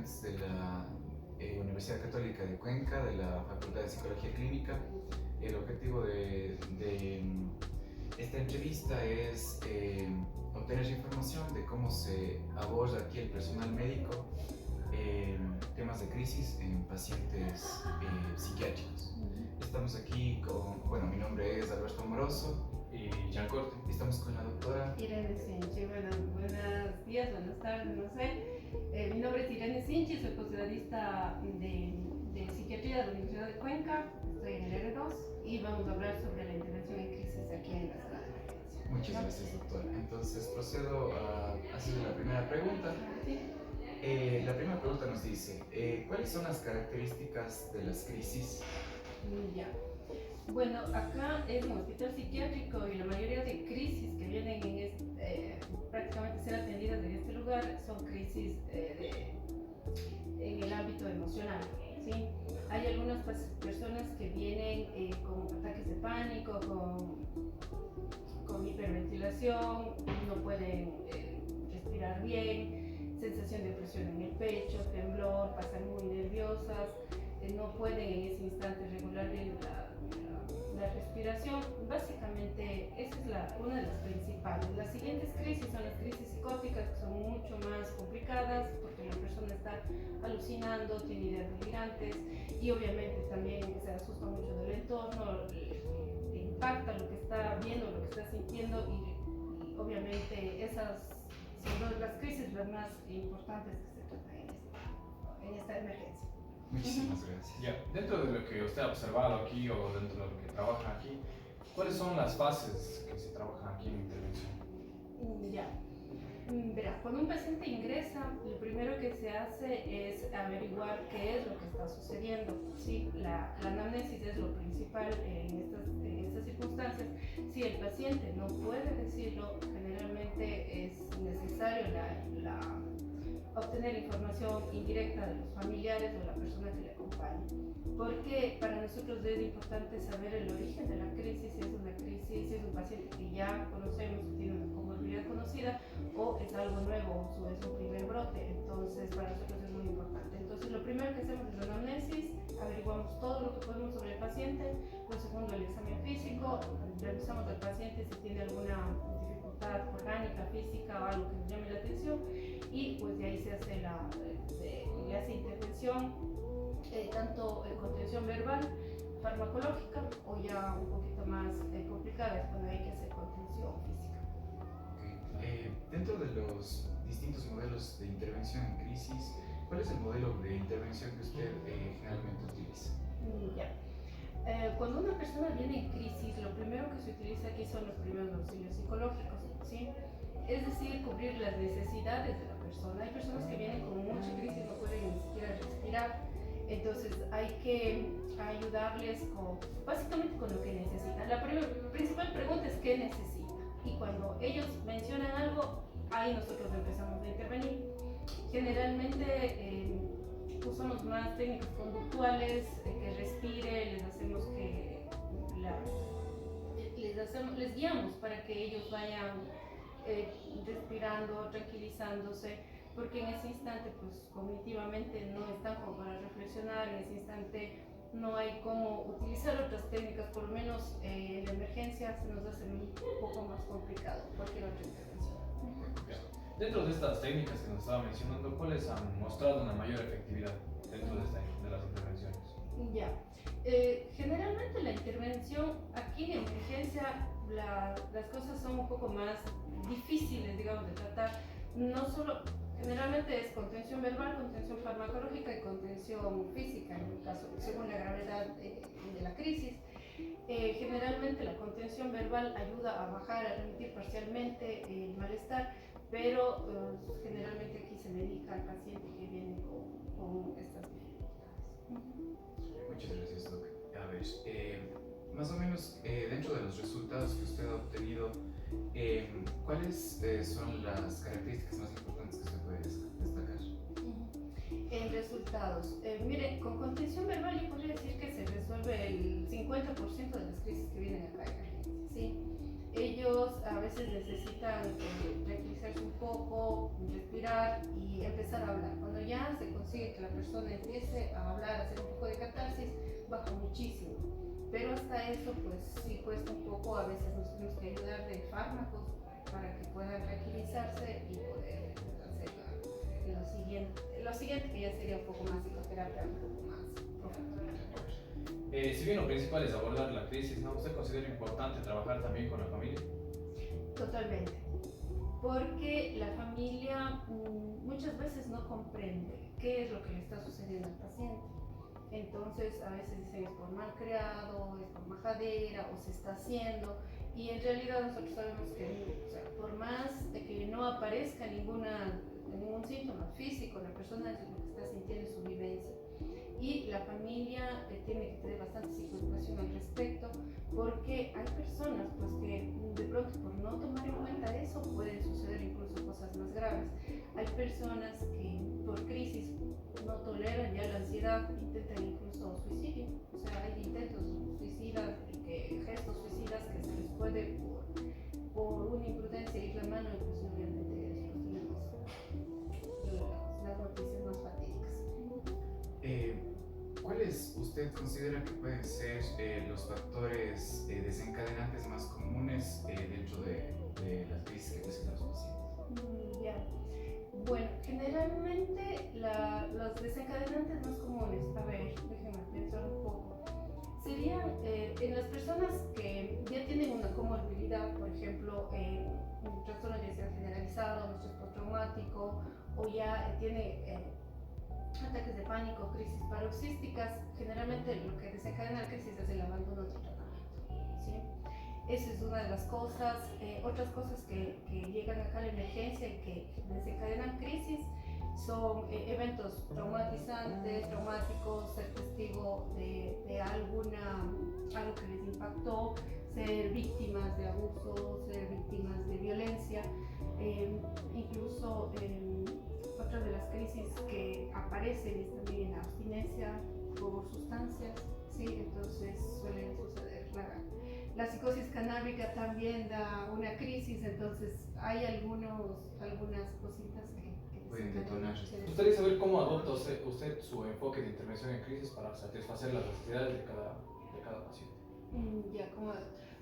estudiantes de la Universidad Católica de Cuenca, de la Facultad de Psicología Clínica. El objetivo de esta entrevista es obtener información de cómo se aborda aquí el personal médico temas de crisis en pacientes psiquiátricos. Estamos aquí con, bueno, mi nombre es Alberto Moroso y Jean Corte. Estamos con la doctora Irene Sinchi. Buenos días, buenas tardes, no sé. Mi nombre es Irene Sinchi, soy posgradista de psiquiatría de la Universidad de Cuenca. Estoy en el R2 y vamos a hablar sobre la intervención en crisis aquí en la sala de emergencia. Muchas gracias, doctora. Entonces procedo a hacer la primera pregunta. ¿Sí? La primera pregunta nos dice, ¿cuáles son las características de las crisis? Ya. Bueno, acá es un hospital psiquiátrico y la mayoría de crisis que vienen prácticamente ser atendidas en este lugar son crisis en el ámbito emocional. ¿Sí? Hay algunas personas que vienen con ataques de pánico, con hiperventilación, no pueden respirar bien, sensación de presión en el pecho, temblor, pasan muy nerviosas, no pueden en ese instante regular bien la respiración. Básicamente esa es una de las principales. Las siguientes crisis son las crisis psicóticas, que son mucho más complicadas porque la persona está alucinando, tiene ideas delirantes y obviamente también se asusta mucho del entorno, le impacta lo que está viendo, lo que está sintiendo y obviamente esas son las crisis las más importantes que se tratan en esta emergencia. Muchísimas gracias. Ya, dentro de lo que usted ha observado aquí o dentro de lo que trabaja aquí, ¿cuáles son las fases que se trabajan aquí en intervención? Ya. Verá, cuando un paciente ingresa, lo primero que se hace es averiguar qué es lo que está sucediendo. ¿Sí? La anamnesis es lo principal en estas circunstancias. Si el paciente no puede decirlo, generalmente es necesario obtener información indirecta de los familiares o la persona que le acompaña. Porque para nosotros es importante saber el origen de la crisis, si es una crisis, si es un paciente que ya conocemos, que tiene una comorbilidad conocida, o es algo nuevo, o es un primer brote. Entonces, para nosotros es muy importante. Entonces, lo primero que hacemos es la anamnesis, averiguamos todo lo que podemos sobre el paciente. Lo segundo, el examen físico, revisamos al paciente si tiene alguna dificultad orgánica, física o algo que nos llame la atención. Y pues de ahí se hace le hace intervención, tanto contención verbal, farmacológica o ya un poquito más complicada es cuando hay que hacer contención física. Okay. Dentro de los distintos modelos de intervención en crisis, ¿cuál es el modelo de intervención que usted generalmente utiliza? Ya. Cuando una persona viene en crisis, lo primero que se utiliza aquí son los primeros auxilios psicológicos, ¿sí? Es decir, cubrir las necesidades de la persona. Hay personas que vienen con mucha crisis, no pueden ni siquiera respirar, entonces hay que ayudarles básicamente con lo que necesitan. La principal pregunta es qué necesita, y cuando ellos mencionan algo, ahí nosotros empezamos a intervenir. Generalmente usamos más técnicas conductuales, que respire, les guiamos para que ellos vayan respirando, tranquilizándose, porque en ese instante pues cognitivamente no están como para reflexionar, en ese instante no hay cómo utilizar otras técnicas, por lo menos en la emergencia se nos hace un poco más complicado cualquier otra intervención. Dentro de estas técnicas que nos estaba mencionando, ¿cuáles han mostrado una mayor efectividad dentro de las intervenciones? Ya. Generalmente la intervención aquí en emergencia, las cosas son un poco más difíciles, digamos, de tratar. No solo, generalmente es contención verbal, contención farmacológica y contención física, en el caso, según la gravedad de la crisis. Generalmente la contención verbal ayuda a bajar, a remitir parcialmente el malestar, pero generalmente aquí se medica al paciente que viene con estas dificultades. Muchas gracias, Doc. A ver, más o menos dentro de los resultados que usted ha obtenido, ¿cuáles son las características más importantes que usted puede destacar? En resultados, mire, con contención verbal yo podría decir que se resuelve el 50% de las crisis que vienen acá en la gente, ¿sí? Ellos a veces necesitan tranquilizar tranquilizarse un poco, respirar y empezar a hablar. Cuando ya se consigue que la persona empiece a hablar, a hacer un poco de catarsis, baja muchísimo. Pero hasta eso, pues sí cuesta un poco, a veces nos tenemos que ayudar de fármacos para que puedan tranquilizarse y poder hacer lo siguiente que ya sería un poco más psicoterapia, un poco más profundo. Si bien lo principal es abordar la crisis, ¿no? ¿Usted considera importante trabajar también con la familia? Totalmente, porque la familia muchas veces no comprende qué es lo que le está sucediendo al paciente. Entonces a veces dicen es por mal creado, es por majadera o se está haciendo, y en realidad nosotros sabemos que, o sea, por más de que no aparezca ningún síntoma físico, la persona es lo que está sintiendo en su vivencia. Y la familia tiene que tener bastante psicoeducación al respecto, porque hay personas pues que de pronto por no tomar en cuenta eso pueden suceder incluso cosas más graves. Hay personas que por crisis no toleran ya la ansiedad, intentan incluso suicidio. O sea, hay intentos suicidas, gestos suicidas que se les puede por una imprudencia ir la mano, incluso obviamente tenemos las noticias más fatídicas. ¿Cuáles usted considera que pueden ser los factores desencadenantes más comunes dentro de las crisis que presentan los pacientes? Ya. Bueno, generalmente los desencadenantes más comunes, a ver, déjenme pensar un poco, serían en las personas que ya tienen una comorbilidad, por ejemplo, un trastorno de ansiedad generalizado, un estrés postraumático, o ya tiene ataques de pánico, crisis paroxísticas. Generalmente lo que desencadena la crisis es el abandono del tratamiento, ¿sí? Esa es una de las cosas. Otras cosas que llegan acá a la emergencia y que desencadenan crisis son eventos traumáticos, ser testigo de algo que les impactó, ser víctimas de abuso, ser víctimas de violencia, incluso otra de las crisis que aparecen es también la abstinencia por sustancias, ¿sí? Entonces suelen suceder. La psicosis canábica también da una crisis, entonces hay algunas cositas que pueden detonar. Me gustaría saber cómo adopta usted su enfoque de intervención en crisis para satisfacer las necesidades de cada paciente. Ya, como...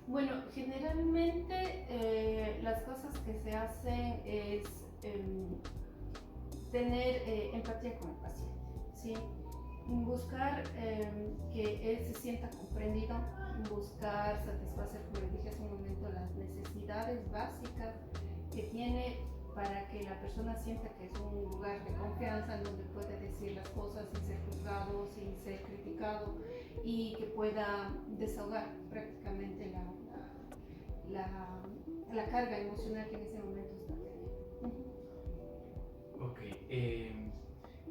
Bueno, generalmente las cosas que se hacen es tener empatía con el paciente, ¿sí? Buscar que él se sienta comprendido, buscar satisfacer, como les dije hace un momento, las necesidades básicas que tiene para que la persona sienta que es un lugar de confianza en donde puede decir las cosas sin ser juzgado, sin ser criticado, y que pueda desahogar prácticamente la carga emocional que en ese momento está teniendo. Ok.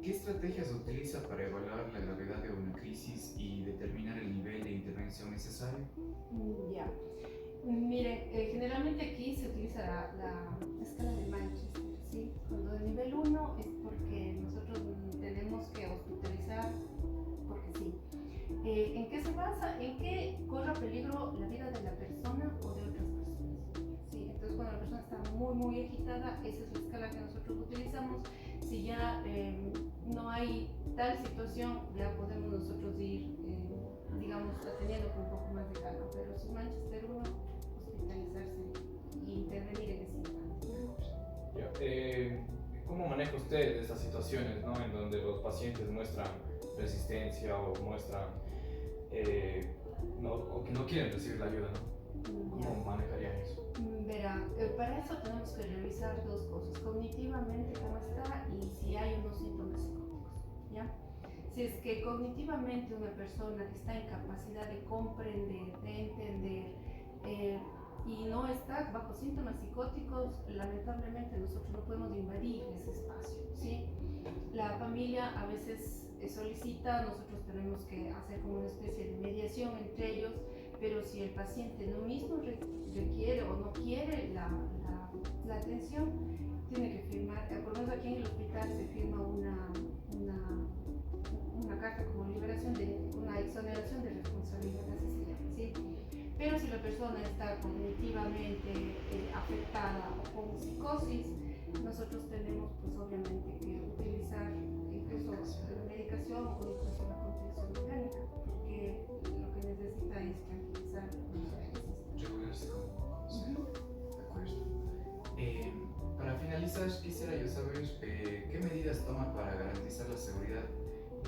¿Qué estrategias utiliza para evaluar la gravedad de una crisis y determinar el nivel de intervención necesario? Ya. Miren, generalmente aquí se utiliza la escala de Manchester, ¿sí? Cuando el nivel 1 es porque nosotros tenemos que hospitalizar, porque sí. ¿En qué se basa? En que corra peligro la vida de la persona o de otras personas, ¿sí? Entonces, cuando la persona está muy agitada, esa es la escala que nosotros utilizamos. Si ya no hay tal situación, ya podemos nosotros ir, digamos, atendiendo con un poco más de calma. Pero si Manchester 1, hospitalizarse y intervenir en ese instante. ¿Cómo maneja usted estas situaciones, ¿no? En donde los pacientes muestran resistencia o muestran o que no quieren recibir la ayuda, ¿no? ¿Cómo manejarían eso? Verá, para eso tenemos que revisar dos cosas: cognitivamente cómo está y si hay unos síntomas psicóticos, ¿ya? Si es que cognitivamente una persona está en capacidad de comprender, de entender, y no está bajo síntomas psicóticos, lamentablemente nosotros no podemos invadir ese espacio, ¿sí? La familia a veces solicita, nosotros tenemos que hacer como una especie de mediación entre ellos, pero si el paciente no mismo requiere o no quiere la atención, tiene que firmar. Por lo menos aquí en el hospital se firma una carta como liberación una exoneración de responsabilidad, así se llama, ¿sí? Pero si la persona está cognitivamente afectada o con psicosis, nosotros tenemos pues obviamente que utilizar incluso la medicación o incluso la contención mecánica, porque lo que necesita es tranquilizar Regularse con... Sí, de acuerdo. Para finalizar, quisiera yo saber qué medidas toman para garantizar la seguridad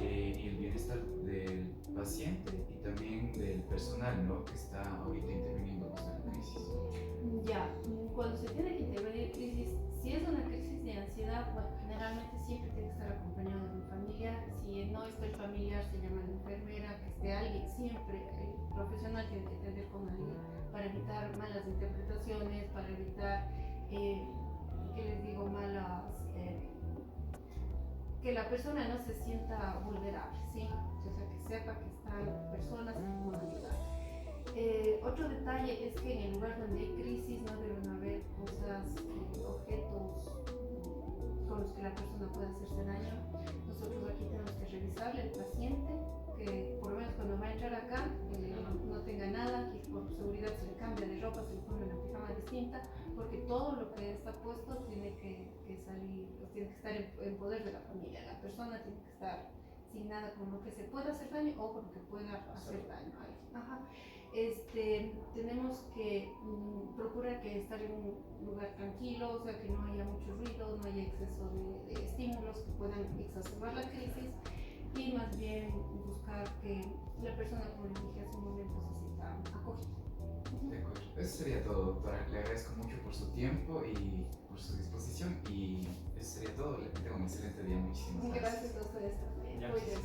y el bienestar del paciente y también del personal, ¿no?, que está ahorita interviniendo en la crisis. Ya, cuando se tiene que intervenir crisis, si es una crisis de ansiedad, bueno, generalmente siempre tiene que estar acompañado de un familiar. Si no está el familiar, se llama la enfermera, que esté alguien, siempre el profesional tiene que atender con alguien para evitar malas interpretaciones, para evitar, ¿qué les digo?, que la persona no se sienta vulnerable, ¿sí? O sea, que sepa que están personas que pueden ayudar. Otro detalle es que en el lugar donde hay crisis no deben haber cosas, objetos con los que la persona pueda hacerse daño. Nosotros aquí tenemos que revisarle al paciente, que por lo menos cuando va a entrar acá no tenga nada, que por seguridad se le cambia de ropa, se le pone una pijama distinta, porque todo lo que está puesto tiene que salir, tiene que estar en poder de la familia. La persona tiene que estar sin nada con lo que se pueda hacer daño o con lo que pueda hacer daño a alguien. Ajá. Tenemos que procurar que estar en un lugar tranquilo, o sea, que no haya mucho ruido, no haya exceso de estímulos que puedan exacerbar la crisis, y más bien buscar que la persona, como les dije hace un momento, se sienta acogida. De acuerdo. Eso sería todo, doctora. Le agradezco mucho por su tiempo y por su disposición, y eso sería todo. Le tengo un excelente día. Muchísimas gracias. Gracias a ustedes también. Ya. Muy bien.